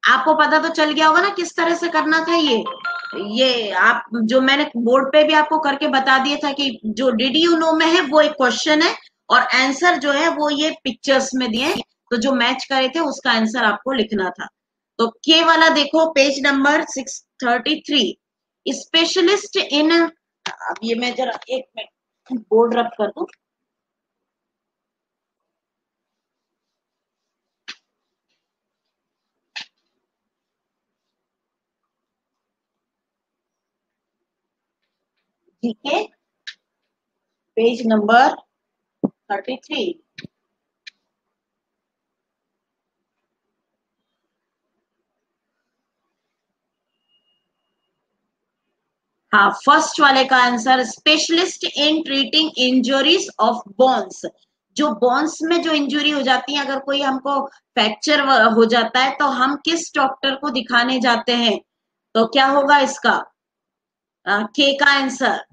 आपको पता तो चल गया होगा ना किस तरह से करना था ये आप जो मैंने बोर्ड पे भी आपको करके बता दिया था कि जो डिड यू नो में है वो एक क्वेश्चन है और आंसर जो है वो ये पिक्चर्स में दिए, तो जो मैच करे थे उसका आंसर आपको लिखना था। तो के वाला देखो पेज नंबर 633, स्पेशलिस्ट इन। अब ये मैं जरा एक मिनट बोर्ड रब कर दूं। ठीक है, पेज नंबर 33। हाँ, फर्स्ट वाले का answer, specialist in treating injuries of bones. जो बोन्स में जो इंजुरी हो जाती है, अगर कोई हमको फ्रैक्चर हो जाता है तो हम किस डॉक्टर को दिखाने जाते हैं? तो क्या होगा इसका के का आंसर?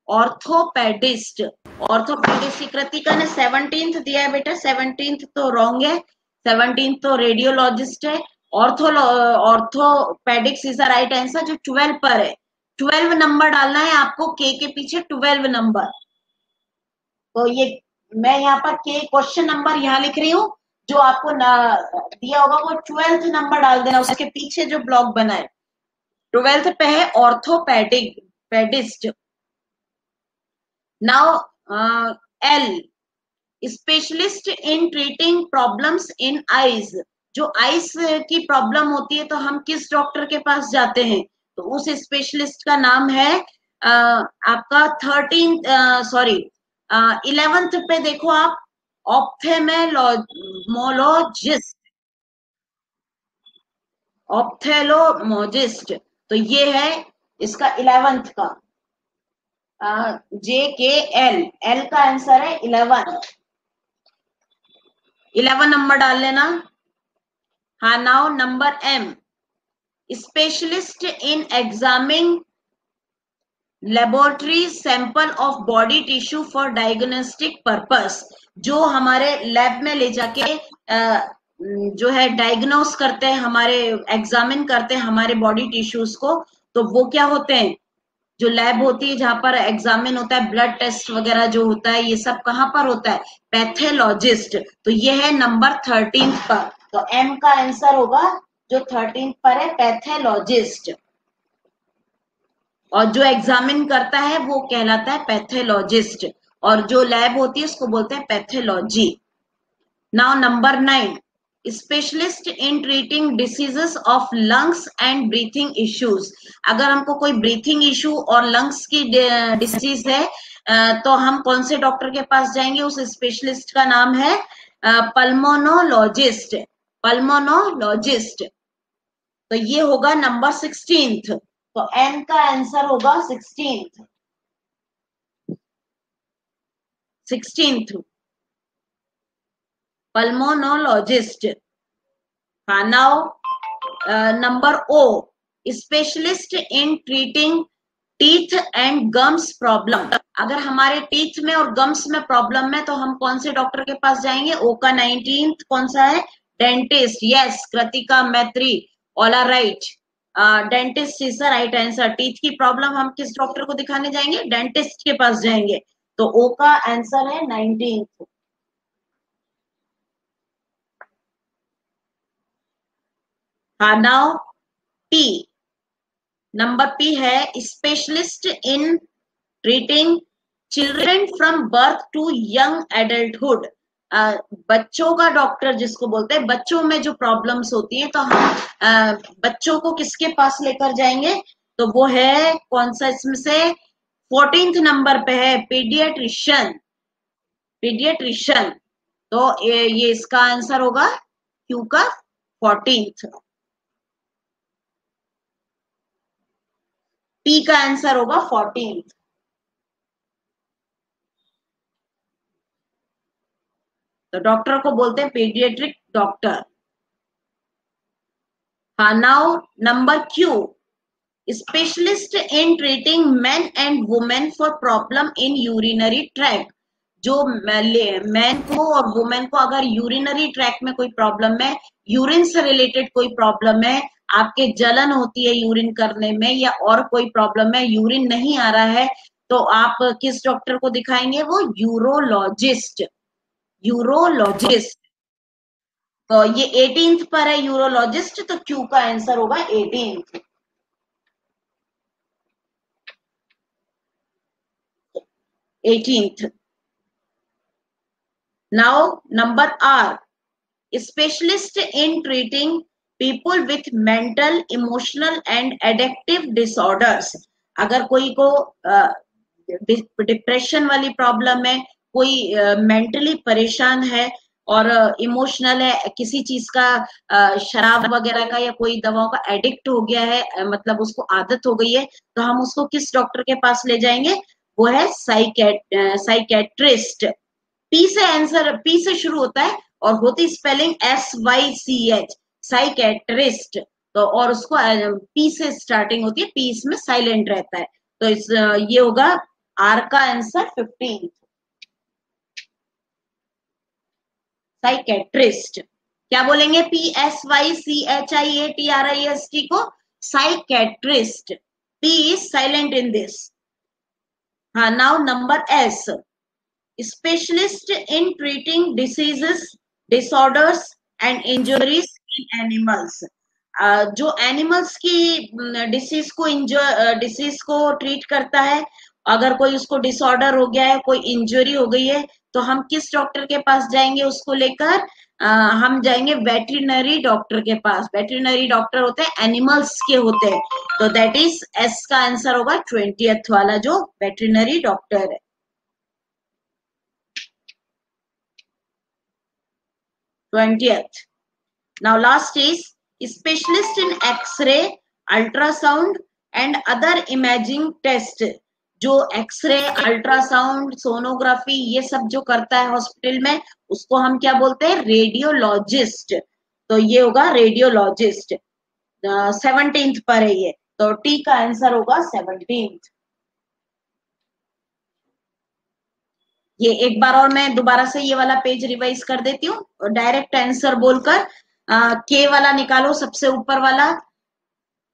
ऑर्थोपेडिस्ट। ऑर्थोपेडिस्ट की कृतिका ने 17th दिया है बेटा, 17th तो रॉन्ग है, 17th तो रेडियोलॉजिस्ट है। Orthopaedics is the right answer, जो 12 पर है। 12 नंबर डालना है आपको, के पीछे 12 नंबर। तो ये मैं यहाँ पर के क्वेश्चन नंबर यहाँ लिख रही हूँ, जो आपको दिया होगा वो 12th नंबर डाल देना, उसके पीछे जो ब्लॉक बना है 12th पे है orthopaedist. Now L, specialist in treating problems in eyes. जो आईज की प्रॉब्लम होती है तो हम किस डॉक्टर के पास जाते हैं? तो उस स्पेशलिस्ट का नाम है आपका 11th पे देखो आप, ऑप्थेल्मोलॉजिस्ट। ऑप्थेल्मोलॉजिस्ट, तो ये है इसका 11th का जे के एल, एल का आंसर है 11 नंबर डाल लेना। हाँ, now number M, specialist in examining laboratory sample of body tissue for diagnostic purpose. जो हमारे लैब में ले जाके जो है डायग्नोस करते हैं, हमारे एग्जामिन करते हैं हमारे बॉडी टिश्यूज को, तो वो क्या होते हैं? जो लैब होती है जहां पर एग्जामिन होता है, ब्लड टेस्ट वगैरह जो होता है, ये सब कहाँ पर होता है? पैथोलॉजिस्ट। तो ये है नंबर 13 पर, तो एम का आंसर होगा जो 13 पर है, पैथोलॉजिस्ट। और जो एग्जामिन करता है वो कहलाता है पैथोलॉजिस्ट, और जो लैब होती है उसको बोलते हैं pathology. Now number 9, specialist in treating diseases of lungs and breathing issues. अगर हमको कोई ब्रीथिंग इशू और लंग्स की डिसीज है तो हम कौन से डॉक्टर के पास जाएंगे? उस स्पेशलिस्ट का नाम है पल्मोनोलॉजिस्ट। पल्मोनोलॉजिस्ट। तो ये होगा नंबर 16th। तो एन का आंसर होगा 16th। 16th pulmonologist. हाँ, now number O, specialist in treating teeth and gums problem. अगर हमारे टीथ में और गम्स में प्रॉब्लम है तो हम कौन से डॉक्टर के पास जाएंगे? ओ का 19th कौन सा है? Dentist. Yes, Kritika Maitri, all are right. Dentist is the right answer. Teeth की प्रॉब्लम हम किस डॉक्टर को दिखाने जाएंगे? डेंटिस्ट के पास जाएंगे। तो ओ का आंसर है 19th। हाँ, नाउ पी, नंबर पी है specialist in treating children from birth to young adulthood. बच्चों का डॉक्टर जिसको बोलते हैं, बच्चों में जो प्रॉब्लम्स होती है तो हम बच्चों को किसके पास लेकर जाएंगे? तो वो है कौन सा इसमें से? 14th नंबर पे है पीडियाट्रिशियन। पीडियाट्रिशियन। तो ये इसका आंसर होगा क्यू का 14th। पी का आंसर होगा 14th। तो डॉक्टर को बोलते हैं पीडियाट्रिक डॉक्टर। हाँ, now number Q, specialist in treating main and women for problem in urinary track. जो मैन को और वुमेन को अगर यूरिनरी ट्रैक में कोई प्रॉब्लम है, यूरिन से रिलेटेड कोई प्रॉब्लम है, आपके जलन होती है यूरिन करने में या और कोई प्रॉब्लम है, यूरिन नहीं आ रहा है, तो आप किस डॉक्टर को दिखाएंगे? वो यूरोलॉजिस्ट। यूरोलॉजिस्ट। तो ये 18th पर है यूरोलॉजिस्ट, तो क्यू का आंसर होगा 18th। 18th। Now number R, specialist in treating people with mental, emotional and addictive disorders. अगर कोई को डिप्रेशन वाली प्रॉब्लम है, कोई मेंटली परेशान है और इमोशनल है, किसी चीज का शराब वगैरह का या कोई दवाओं का एडिक्ट हो गया है, मतलब उसको आदत हो गई है, तो हम उसको किस डॉक्टर के पास ले जाएंगे? वो है साइकेट्रिस्ट। पी से आंसर, पी से शुरू होता है और होती स्पेलिंग SYCH, साइकेट्रिस्ट। तो और उसको पी से स्टार्टिंग होती है, पी इसमें साइलेंट रहता है। तो ये होगा आर का आंसर 15th। साइकेट्रिस्ट। क्या बोलेंगे? PSYCHIATRIST को psychiatrist. P is silent in this. हाँ, now number S, specialist in treating diseases, disorders and injuries in animals. जो एनिमल्स की डिसीज को ट्रीट करता है। अगर कोई उसको डिसऑर्डर हो गया है, कोई इंजरी हो गई है, तो हम किस डॉक्टर के पास जाएंगे उसको लेकर? हम जाएंगे वेटरिनरी डॉक्टर के पास। वेटरिनरी डॉक्टर होते हैं एनिमल्स के होते हैं, तो दैट इज एस का आंसर होगा 20th वाला, जो वेटरिनरी डॉक्टर है। 20th। Now last is specialist in X-ray, ultrasound and other imaging test। जो एक्सरे, अल्ट्रासाउंड, सोनोग्राफी ये सब जो करता है हॉस्पिटल में, उसको हम क्या बोलते हैं? रेडियोलॉजिस्ट। तो ये होगा रेडियोलॉजिस्ट। 17th पर है ये, तो टी का आंसर होगा 17th। ये एक बार और मैं दोबारा से ये वाला पेज रिवाइज कर देती हूँ, डायरेक्ट आंसर बोलकर। के वाला निकालो, सबसे ऊपर वाला,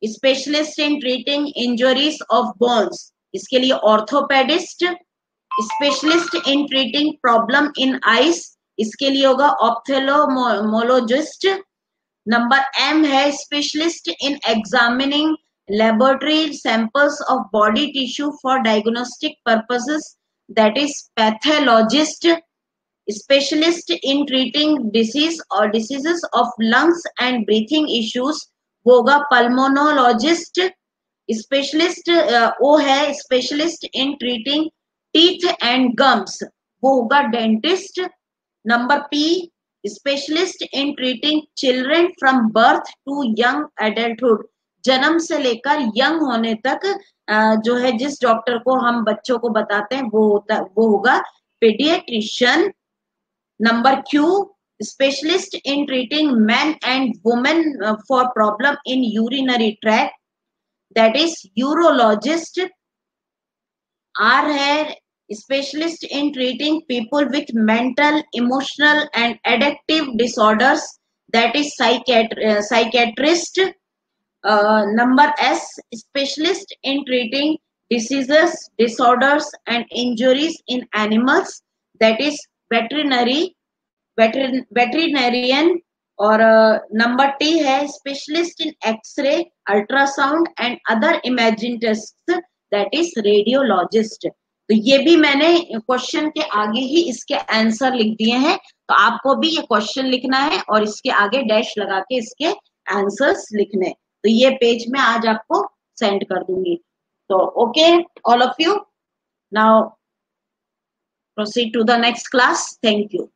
specialist in treating injuries of bones, इसके लिए orthopedist. Specialist in treating problem in eyes, इसके लिए होगा ऑप्थेल्मोलॉजिस्ट। नंबर एम है specialist in examining laboratory samples of body tissue for diagnostic purposes, that is pathologist. Specialist in treating disease और diseases of lungs and breathing issues, वो होगा pulmonologist. Specialist O है specialist in treating teeth and gums, वो होगा dentist. Number P, specialist in treating children from birth to young adulthood, जन्म से लेकर young होने तक जो है जिस डॉक्टर को हम बच्चों को बताते हैं वो होगा paediatrician. Number Q, specialist in treating men and women for problem in urinary tract, that is urologist। R है specialist in treating people with mental emotional and addictive disorders, that is psychiatrist। Number S, specialist in treating diseases, disorders and injuries in animals, that is veterinarian। और number T है specialist in X-ray, ultrasound and other imaging test, that is radiologist. तो ये भी मैंने question के आगे ही इसके answer लिख दिए हैं, तो आपको भी ये क्वेश्चन लिखना है और इसके आगे डैश लगा के इसके आंसर्स लिखने। तो ये पेज में आज आपको सेंड कर दूंगी। तो okay all of you, now proceed to the next class. Thank you.